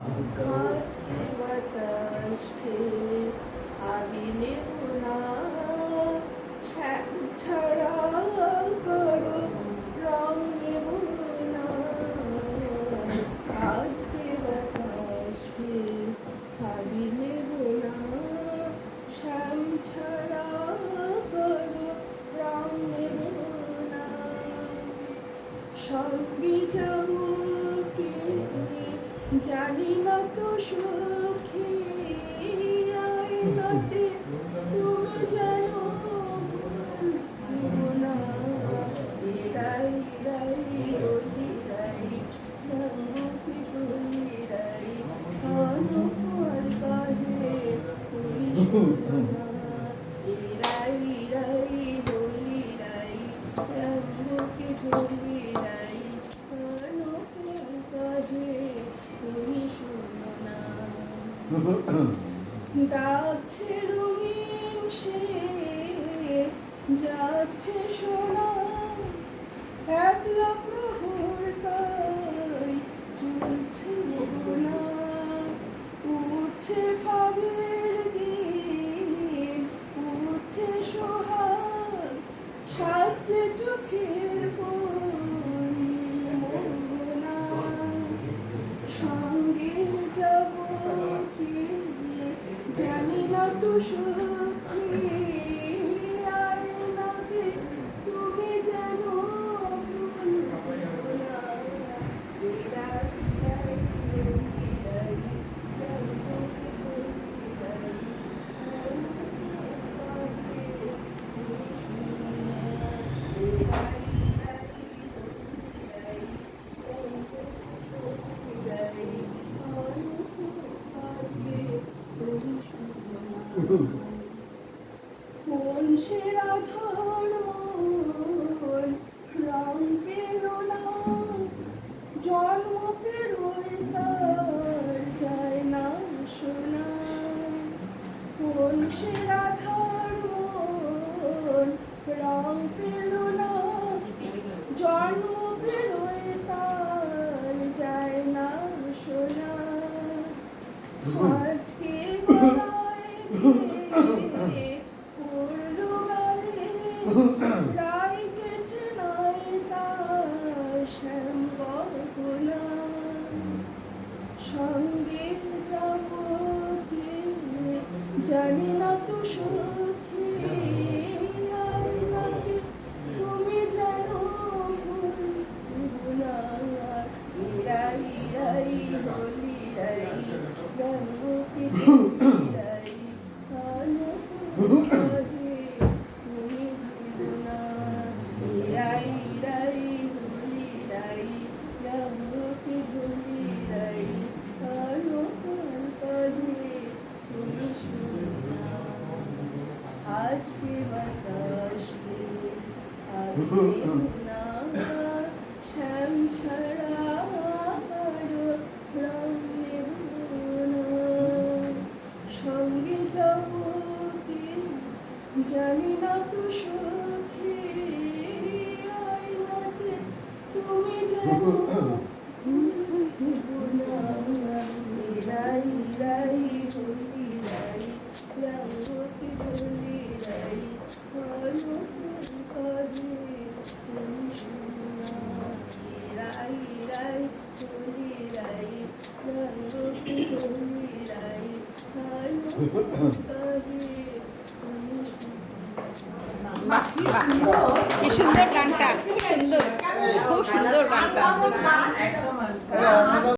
आज के বাতাস ফেলে আমি নেব না, শ্যাম ছাড়া করো রং নেব না। আজ के বাতাস ফেলে আমি নেব না, শ্যাম ছাড়া করো রং নেব না। সঙ্গে যাব কে জানি না তো সখী, আয়নাতে তুমি জানো না। এরাই রাই বলি রাই রঙকে বলি রাই অনুপর গায়ে তুমি শোনো না। এরাই রাই বলি রাই রঙকে বলি রাই অনুপর গায়ে তুমি শোনো না। ডাকছে রঙিন সে যাচ্ছে সোনা, একলা প্রহর তাই চলছে গোনা। উঠছে ফাগুনের দিন, উঠছে সোহাগ, সাজছে চোখের মোহনা। সঙ্গে যাব কি জানি না তো সখী, আয়নাতে তুমি জানো না। এরাই রাই বলি রাই রঙকে বলি রাই কোন সে রাধার মন রং পেল না, জন্ম পেরোয় তার যায় না শোনা। কোন সে রাধার মন রং পেল না, জন্ম পেরোয় তার যায় না শোনা। আজকে গলায় দিয়ে পড়লো গালে, রায় গেছে নাই তার শ্যাম গহনা। সঙ্গে যাব কে জানি না তো সখী, আয়নাতে তুমি জানো না। এরাই রাই বলি রাই রঙকে বলি রাই অনুপর তুমি ভুলো না। এরাই রাই বলি রাই রঙকে বলি রাই অনুপর তুমি শোনো না। आज के বাতাস ফেলে আমি নেব না, শ্যাম ছাড়া কারো রং নেব না। সঙ্গে যাব কে জানি না তো সখী, আয়নাতে তুমি জানো না। এরাই রাই বলি রাই রঙকে বলি রাই অনুপর গায়ে তুমি শোনো না। এরাই রাই বলি রাই রঙকে বলি রাই অনুপর গায়ে তুমি শোনো না। কি সুন্দর গানটা, খুব সুন্দর, খুব সুন্দর গানটা।